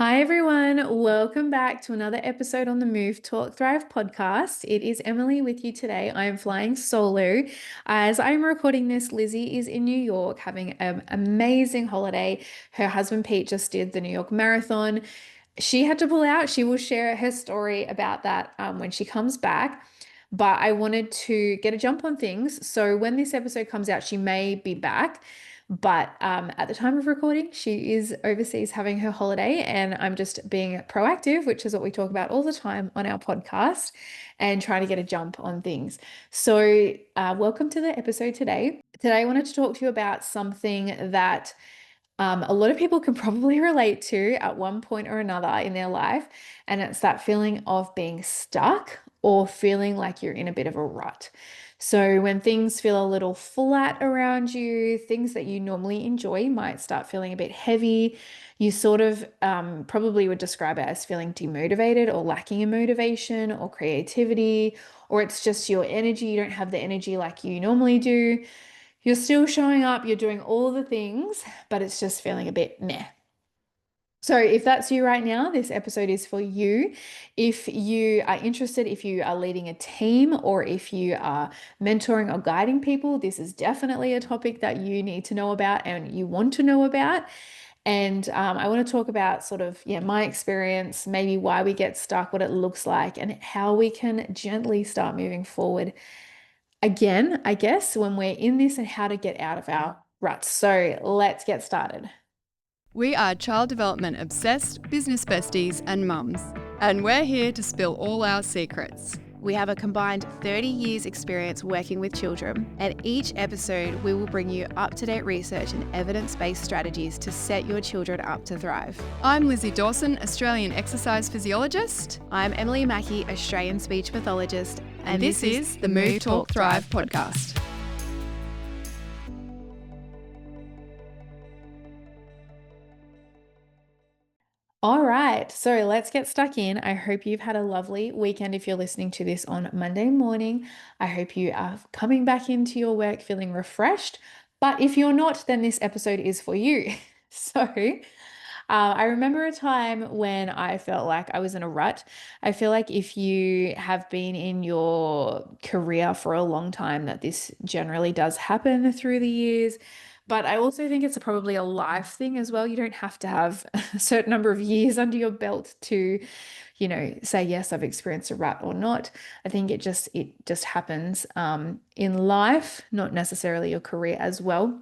Hi, everyone. Welcome back to another episode on the Move.Talk.Thrive podcast. It is Emily with you today. I am flying solo. As I'm recording this, Lizzie is in New York having an amazing holiday. Her husband Pete just did the New York Marathon. She had to pull out. She will share her story about that when she comes back. But I wanted to get a jump on things. So when this episode comes out, she may be back. But at the time of recording, she is overseas having her holiday, and I'm just being proactive, which is what we talk about all the time on our podcast, and trying to get a jump on things. So, welcome to the episode today. Today, I wanted to talk to you about something that a lot of people can probably relate to at one point or another in their life, and it's that feeling of being stuck or feeling like you're in a bit of a rut. So, when things feel a little flat around you, things that you normally enjoy might start feeling a bit heavy. You sort of probably would describe it as feeling demotivated or lacking in motivation or creativity, or it's just your energy. You don't have the energy like you normally do. You're still showing up, you're doing all the things, but it's just feeling a bit meh. So, if that's you right now, this episode is for you. If you are interested, if you are leading a team, or if you are mentoring or guiding people, this is definitely a topic that you need to know about and you want to know about. And I want to talk about sort of, my experience, maybe why we get stuck, what it looks like, and how we can gently start moving forward again, I guess, when we're in this and how to get out of our ruts. So let's get started. We are child development obsessed, business besties, and mums, and we're here to spill all our secrets. We have a combined 30 years experience working with children, and each episode we will bring you up-to-date research and evidence-based strategies to set your children up to thrive. I'm Lizzy Dawson, Australian exercise physiologist. I'm Emily Mackie, Australian speech pathologist, And this is the Move.Talk.Thrive podcast. All right, so let's get stuck in. I hope you've had a lovely weekend if you're listening to this on Monday morning. I hope you are coming back into your work feeling refreshed. But if you're not, then this episode is for you. So, I remember a time when I felt like I was in a rut. I feel like if you have been in your career for a long time, that this generally does happen through the years. But I also think it's probably a life thing as well. You don't have to have a certain number of years under your belt to, say, yes, I've experienced a rut or not. I think it just happens in life, not necessarily your career as well.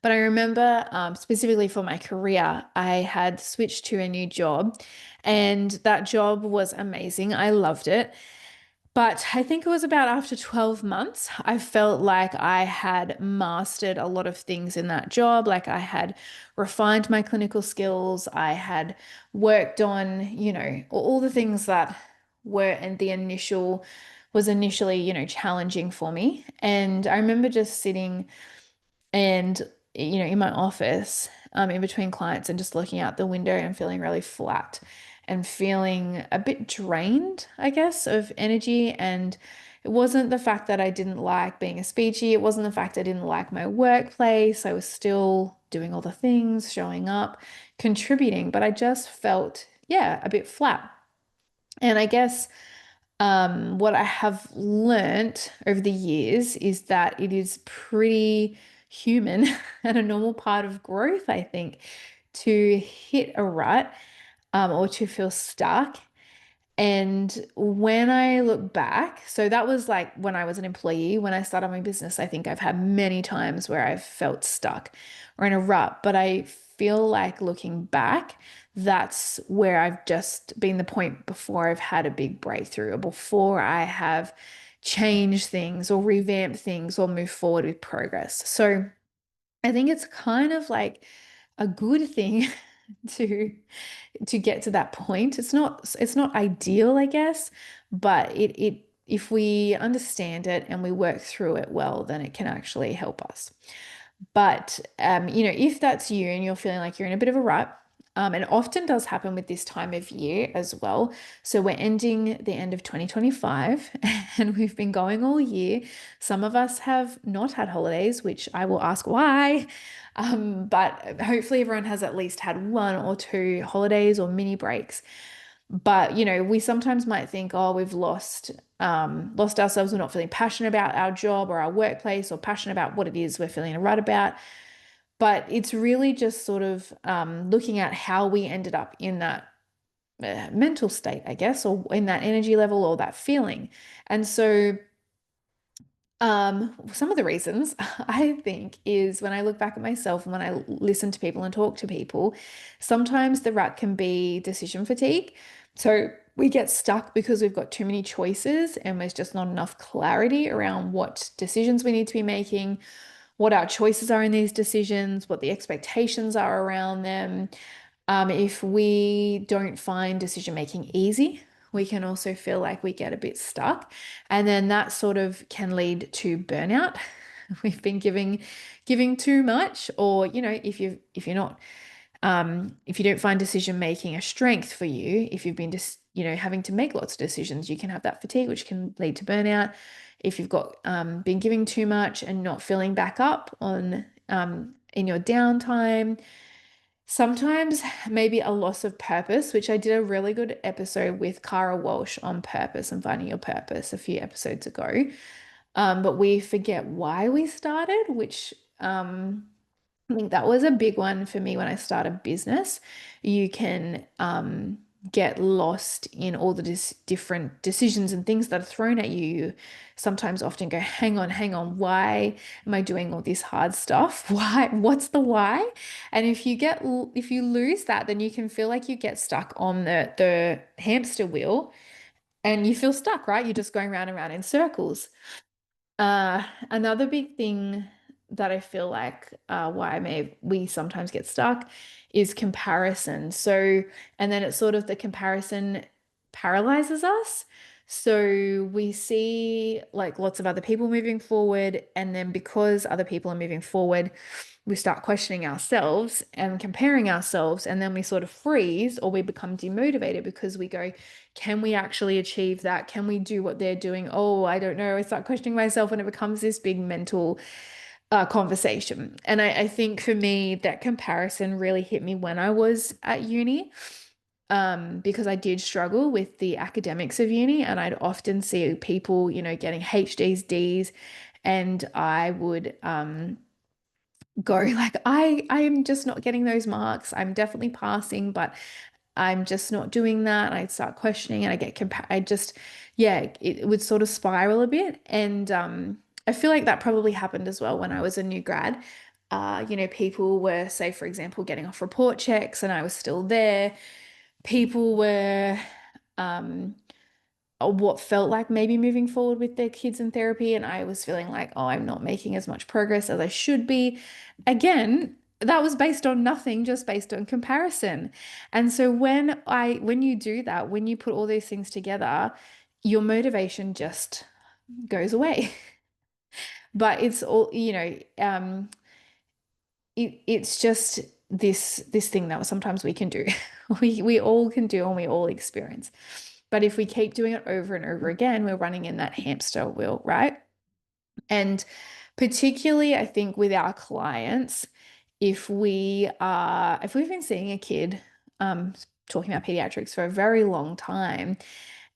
But I remember specifically for my career, I had switched to a new job, and that job was amazing. I loved it. But I think it was about after 12 months, I felt like I had mastered a lot of things in that job. Like I had refined my clinical skills. I had worked on, all the things that were and the initial was initially, challenging for me. And I remember just sitting and, in my office, in between clients and just looking out the window and feeling really flat and feeling a bit drained, I guess, of energy. And it wasn't the fact that I didn't like being a speechy. It wasn't the fact I didn't like my workplace. I was still doing all the things, showing up, contributing, but I just felt, a bit flat. And I guess what I have learnt over the years is that it is pretty human and a normal part of growth, I think, to hit a rut or to feel stuck. And when I look back, so that was like when I was an employee, when I started my business, I think I've had many times where I've felt stuck or in a rut, but I feel like looking back, that's where I've just been the point before I've had a big breakthrough or before I have changed things or revamped things or moved forward with progress. So I think it's kind of like a good thing to get to that point. It's not ideal, I guess, but it if we understand it and we work through it well, then it can actually help us. But if that's you and you're feeling like you're in a bit of a rut, And often does happen with this time of year as well. So we're ending the end of 2025 and we've been going all year. Some of us have not had holidays, which I will ask why. But hopefully everyone has at least had one or two holidays or mini breaks. But we sometimes might think, oh, we've lost ourselves. We're not feeling passionate about our job or our workplace or passionate about what it is we're feeling right about. But it's really just sort of looking at how we ended up in that mental state, I guess, or in that energy level or that feeling. And so some of the reasons I think is when I look back at myself and when I listen to people and talk to people, sometimes the rut can be decision fatigue. So we get stuck because we've got too many choices and there's just not enough clarity around what decisions we need to be making, what our choices are in these decisions, what the expectations are around them. If we don't find decision making easy, we can also feel like we get a bit stuck. And then that sort of can lead to burnout. We've been giving too much, or if you're not if you don't find decision making a strength for you, if you've been just having to make lots of decisions, you can have that fatigue, which can lead to burnout. If you've got been giving too much and not filling back up on in your downtime, sometimes maybe a loss of purpose, which I did a really good episode with Cara Walsh on purpose and finding your purpose a few episodes ago. But we forget why we started, which I think that was a big one for me when I started business. You can get lost in all the different decisions and things that are thrown at you. You sometimes often go, hang on, why am I doing all this hard stuff? Why? What's the why? And if you lose that, then you can feel like you get stuck on the hamster wheel and you feel stuck, right? You're just going round and round in circles. Another big thing that I feel like why we sometimes get stuck is comparison. So, and then it's sort of the comparison paralyzes us. So we see like lots of other people moving forward, and then because other people are moving forward, we start questioning ourselves and comparing ourselves, and then we sort of freeze or we become demotivated because we go, can we actually achieve that? Can we do what they're doing? Oh, I don't know. I start questioning myself and it becomes this big mental conversation. And I think for me, that comparison really hit me when I was at uni, because I did struggle with the academics of uni and I'd often see people, getting HDs, Ds, and I would go like, I am just not getting those marks. I'm definitely passing, but I'm just not doing that. And I'd start questioning and I get I just, yeah, it would sort of spiral a bit. And I feel like that probably happened as well when I was a new grad. People were, say, for example, getting off report checks and I was still there. People were what felt like maybe moving forward with their kids in therapy. And I was feeling like, oh, I'm not making as much progress as I should be. Again, that was based on nothing, just based on comparison. And so when you do that, when you put all these things together, your motivation just goes away. But it's all, it's just this thing that sometimes we can do. We all can do and we all experience. But if we keep doing it over and over again, we're running in that hamster wheel, right? And particularly, I think with our clients, if we've been seeing a kid, talking about pediatrics for a very long time,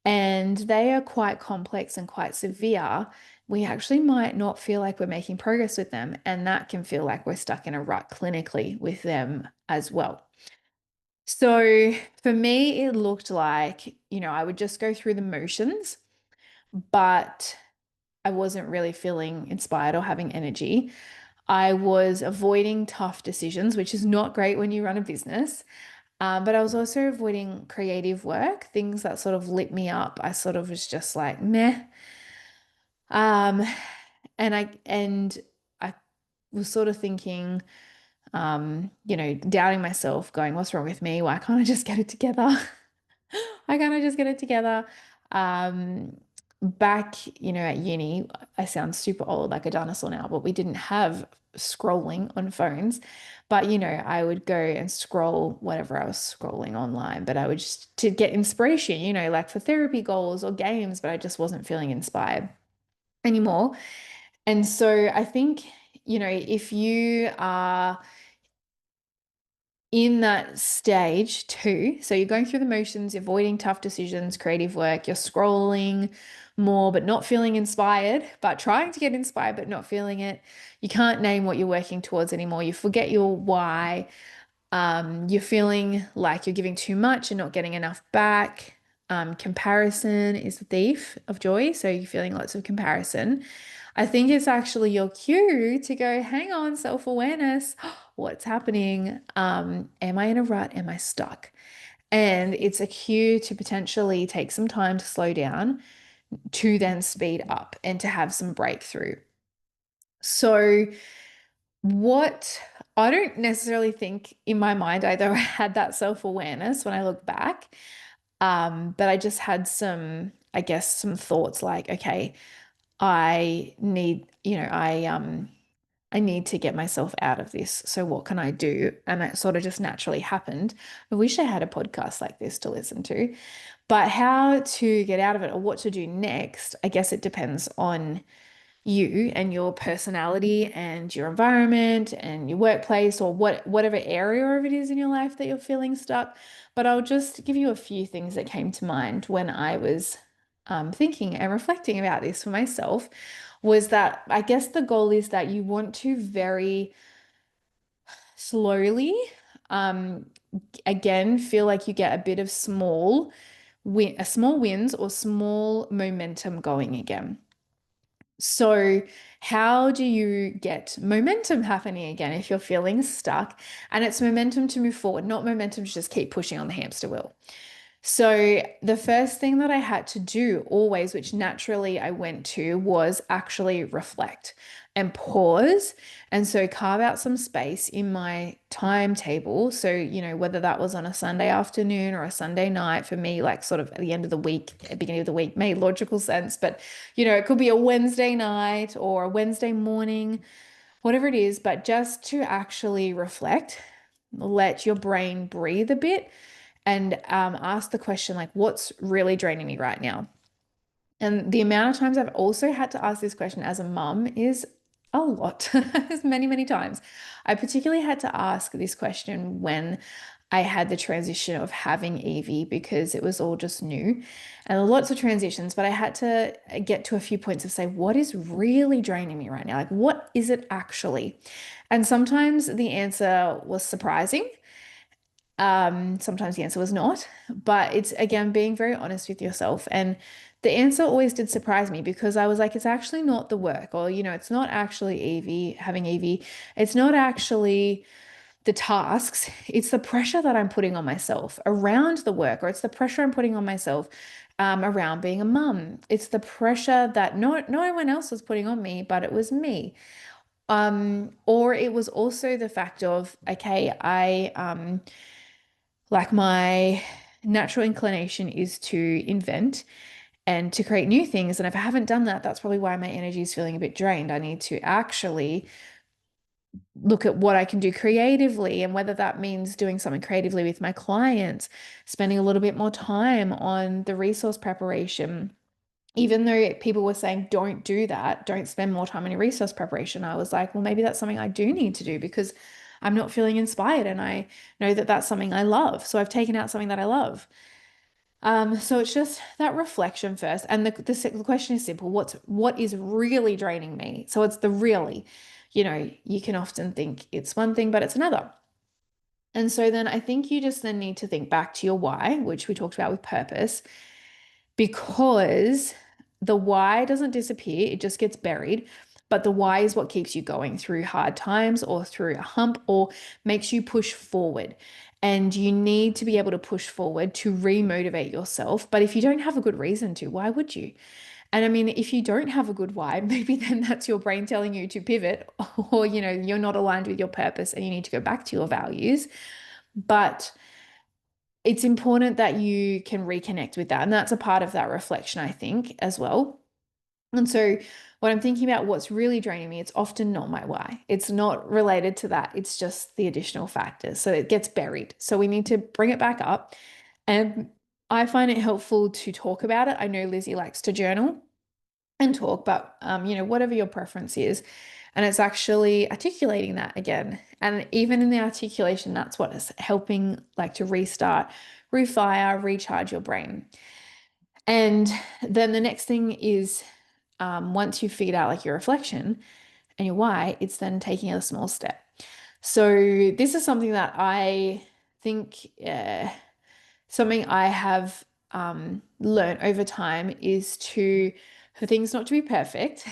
and they are quite complex and quite severe, we actually might not feel like we're making progress with them. And that can feel like we're stuck in a rut clinically with them as well. So for me, it looked like, I would just go through the motions, but I wasn't really feeling inspired or having energy. I was avoiding tough decisions, which is not great when you run a business. But I was also avoiding creative work, things that sort of lit me up. I sort of was just like, meh. Um, and I was sort of thinking, doubting myself, going, what's wrong with me? Why can't I just get it together? Why can't I just get it together? Um, back, at uni, I sound super old, like a dinosaur now, but we didn't have scrolling on phones. But, I would go and scroll whatever I was scrolling online, but I would just to get inspiration, like for therapy goals or games, but I just wasn't feeling inspired anymore. And so I think, if you are in that stage too. So you're going through the motions, you're avoiding tough decisions, creative work, you're scrolling more, but not feeling inspired, but trying to get inspired, but not feeling it. You can't name what you're working towards anymore. You forget your why. You're feeling like you're giving too much and not getting enough back. Comparison is the thief of joy. So you're feeling lots of comparison. I think it's actually your cue to go, hang on, self-awareness. What's happening? Am I in a rut? Am I stuck? And it's a cue to potentially take some time to slow down, to then speed up and to have some breakthrough. So, what I don't necessarily think in my mind either I had that self-awareness when I look back. But I just had some, I guess, some thoughts like, okay, I need, I need to get myself out of this. So what can I do? And that sort of just naturally happened. I wish I had a podcast like this to listen to. But how to get out of it or what to do next, I guess it depends on you and your personality and your environment and your workplace or whatever area of it is in your life that you're feeling stuck. But I'll just give you a few things that came to mind when I was thinking and reflecting about this for myself. Was that I guess the goal is that you want to very slowly, um, again, feel like you get a bit of small wins or small momentum going again. So, how do you get momentum happening again if you're feeling stuck? And it's momentum to move forward, not momentum to just keep pushing on the hamster wheel. So, the first thing that I had to do always, which naturally I went to, was actually reflect and pause. And so, carve out some space in my timetable. So, whether that was on a Sunday afternoon or a Sunday night for me, like sort of at the end of the week, at the beginning of the week, made logical sense. But, it could be a Wednesday night or a Wednesday morning, whatever it is, but just to actually reflect, let your brain breathe a bit and ask the question, like, what's really draining me right now? And the amount of times I've also had to ask this question as a mum is a lot, as many, many times. I particularly had to ask this question when I had the transition of having Evie because it was all just new and lots of transitions, but I had to get to a few points of say, what is really draining me right now? Like, what is it actually? And sometimes the answer was surprising. Sometimes the answer was not, but it's again being very honest with yourself. And the answer always did surprise me because I was like, it's actually not the work, or it's not actually having Evie. It's not actually the tasks. It's the pressure that I'm putting on myself around the work, or it's the pressure I'm putting on myself around being a mum. It's the pressure that no one else was putting on me, but it was me. Or it was also the fact of, okay, I like my natural inclination is to invent and to create new things. And if I haven't done that, that's probably why my energy is feeling a bit drained. I need to actually look at what I can do creatively and whether that means doing something creatively with my clients, spending a little bit more time on the resource preparation. Even though people were saying, don't do that, don't spend more time on your resource preparation, I was like, well, maybe that's something I do need to do because I'm not feeling inspired and I know that that's something I love. So I've taken out something that I love. So it's just that reflection first. And the question is simple. What is really draining me? So it's the really, you can often think it's one thing, but it's another. And so then I think you just then need to think back to your why, which we talked about with purpose, because the why doesn't disappear, it just gets buried. But the why is what keeps you going through hard times or through a hump or makes you push forward. And you need to be able to push forward to remotivate yourself. But if you don't have a good reason to, why would you? And I mean, if you don't have a good why, maybe then that's your brain telling you to pivot or, you're not aligned with your purpose and you need to go back to your values. But it's important that you can reconnect with that. And that's a part of that reflection, I think, as well. And so when I'm thinking about what's really draining me, it's often not my why. It's not related to that. It's just the additional factors. So it gets buried. So we need to bring it back up. And I find it helpful to talk about it. I know Lizzie likes to journal and talk, but whatever your preference is. And it's actually articulating that again. And even in the articulation, that's what is helping like to restart, refire, recharge your brain. And then the next thing is once you've figured out like your reflection and your why, it's then taking a small step. So this is something that I think something I have learned over time is for things not to be perfect.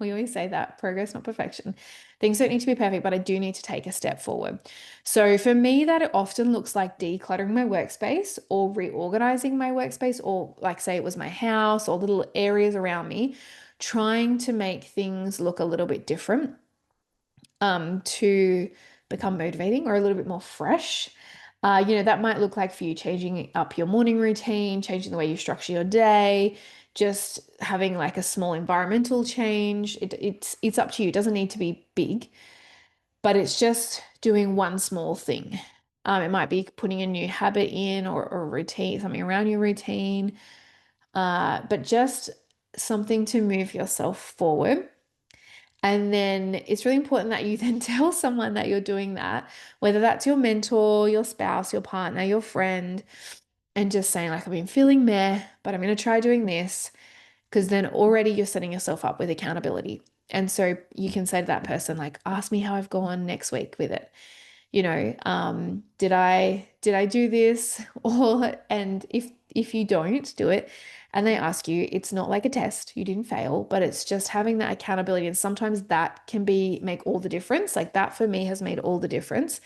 We always say that progress, not perfection. Things don't need to be perfect, but I do need to take a step forward. So for me, that it often looks like decluttering my workspace or reorganizing my workspace, or like say it was my house or little areas around me, trying to make things look a little bit different to become motivating or a little bit more fresh. That might look like for you changing up your morning routine, changing the way you structure your day, just having like a small environmental change. It's up to you. It doesn't need to be big, but it's just doing one small thing. It might be putting a new habit in or a routine, something around your routine, but just something to move yourself forward. And then it's really important that you then tell someone that you're doing that, whether that's your mentor, your spouse, your partner, your friend, and just saying, like, I've been feeling meh, but I'm going to try doing this. Because then already you're setting yourself up with accountability. And so you can say to that person, like, ask me how I've gone next week with it. Did I do this? And if you don't do it and they ask you, it's not like a test, you didn't fail, but it's just having that accountability. And sometimes that can make all the difference. Like that for me has made all the difference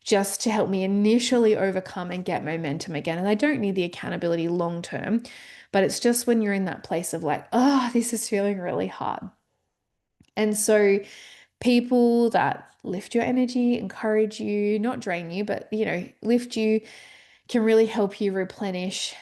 just to help me initially overcome and get momentum again. And I don't need the accountability long term, but it's just when you're in that place of like, oh, this is feeling really hard. And so people that lift your energy, encourage you, not drain you, but lift you, can really help you replenish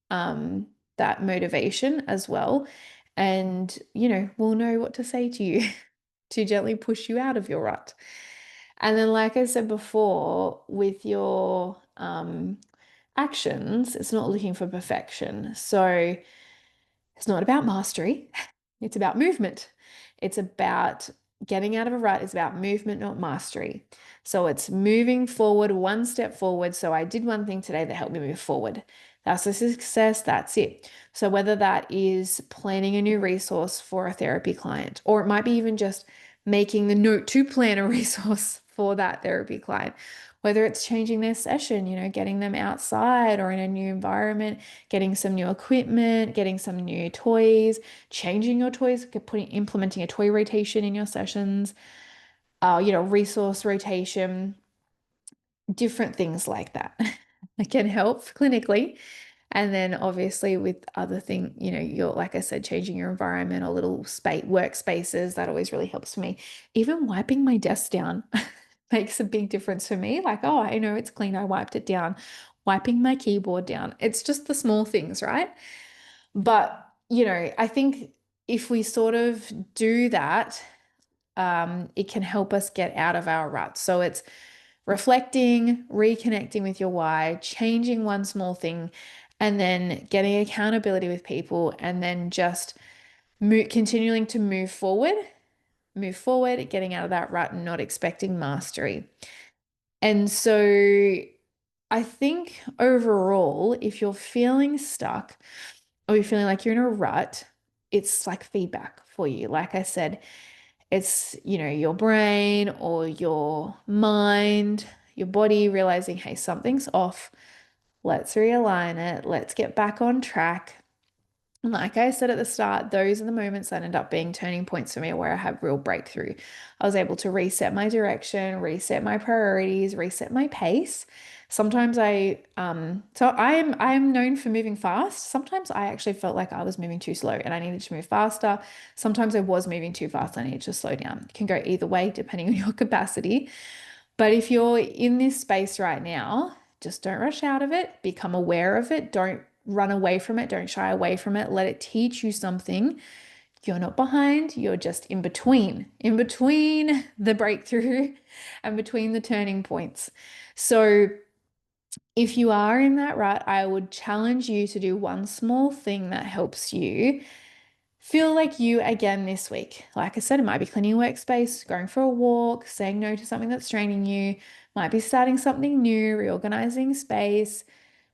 that motivation as well. And we'll know what to say to you to gently push you out of your rut. And then, like I said before, with your actions, it's not looking for perfection. So it's not about mastery, it's about movement. It's about getting out of a rut. It's about movement, not mastery. So it's moving forward, one step forward. So I did one thing today that helped me move forward. That's a success. That's it. So whether that is planning a new resource for a therapy client, or it might be even just making the note to plan a resource for that therapy client, whether it's changing their session, getting them outside or in a new environment, getting some new equipment, getting some new toys, changing your toys, implementing a toy rotation in your sessions, resource rotation, different things like that. It can help clinically. And then obviously with other things, you're, like I said, changing your environment or little workspaces, that always really helps me. Even wiping my desk down makes a big difference for me. Like, oh, I know it's clean. I wiped it down. Wiping my keyboard down. It's just the small things, right? But, I think if we sort of do that, it can help us get out of our rut. So it's reflecting, reconnecting with your why, changing one small thing, and then getting accountability with people, and then just continuing to move forward, getting out of that rut and not expecting mastery. And so I think overall, if you're feeling stuck or you're feeling like you're in a rut, it's like feedback for you. Like I said, it's, your brain or your mind, your body realizing, hey, something's off. Let's realign it. Let's get back on track. And like I said at the start, those are the moments that end up being turning points for me where I have real breakthrough. I was able to reset my direction, reset my priorities, reset my pace. Sometimes I am known for moving fast. Sometimes I actually felt like I was moving too slow and I needed to move faster. Sometimes I was moving too fast and I needed to slow down. It can go either way depending on your capacity. But if you're in this space right now, just don't rush out of it. Become aware of it. Don't run away from it. Don't shy away from it. Let it teach you something. You're not behind. You're just in between the breakthrough and between the turning points. So if you are in that rut, I would challenge you to do one small thing that helps you feel like you again this week. Like I said, it might be cleaning your workspace, going for a walk, saying no to something that's straining you, might be starting something new, reorganizing space.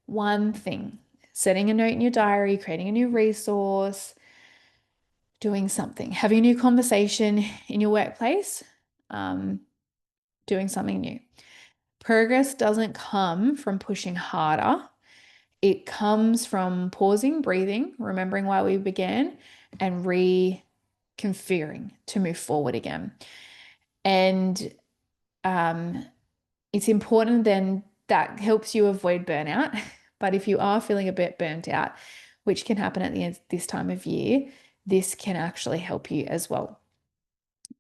One thing, setting a note in your diary, creating a new resource, doing something, having a new conversation in your workplace, doing something new. Progress doesn't come from pushing harder. It comes from pausing, breathing, remembering why we began, and reconfiguring to move forward again. And it's important then that helps you avoid burnout. But if you are feeling a bit burnt out, which can happen at the end of this time of year, this can actually help you as well.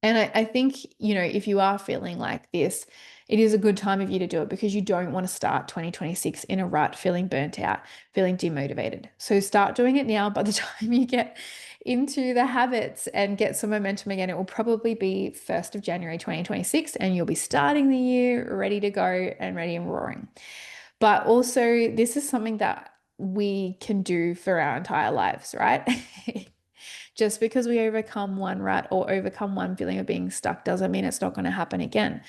And I think, if you are feeling like this, it is a good time of year to do it because you don't want to start 2026 in a rut, feeling burnt out, feeling demotivated. So start doing it now. By the time you get into the habits and get some momentum again, it will probably be 1st of January 2026, and you'll be starting the year ready to go and ready and roaring. But also, this is something that we can do for our entire lives, right? Just because we overcome one rut or overcome one feeling of being stuck doesn't mean it's not going to happen again.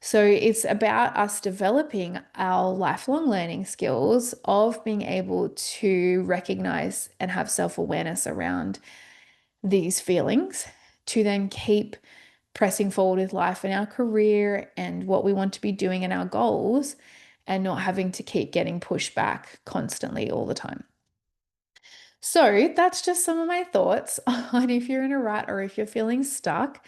So it's about us developing our lifelong learning skills of being able to recognize and have self-awareness around these feelings to then keep pressing forward with life and our career and what we want to be doing in our goals, and not having to keep getting pushed back constantly all the time. So that's just some of my thoughts on if you're in a rut or if you're feeling stuck.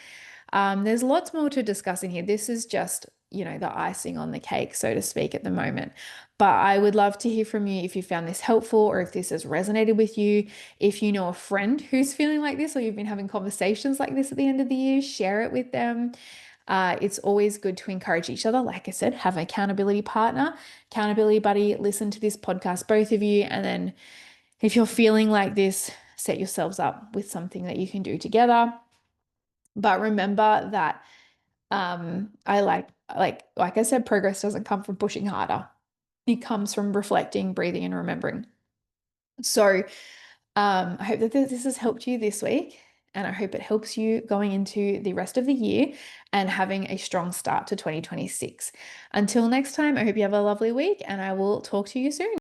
There's lots more to discuss in here. This is just, the icing on the cake, so to speak, at the moment. But I would love to hear from you if you found this helpful or if this has resonated with you. If you know a friend who's feeling like this or you've been having conversations like this at the end of the year, share it with them. It's always good to encourage each other. Like I said, have an accountability partner, accountability buddy, listen to this podcast, both of you, and then if you're feeling like this, set yourselves up with something that you can do together. But remember that I like I said, progress doesn't come from pushing harder. It comes from reflecting, breathing, and remembering. So I hope that this has helped you this week, and I hope it helps you going into the rest of the year and having a strong start to 2026. Until next time, I hope you have a lovely week, and I will talk to you soon.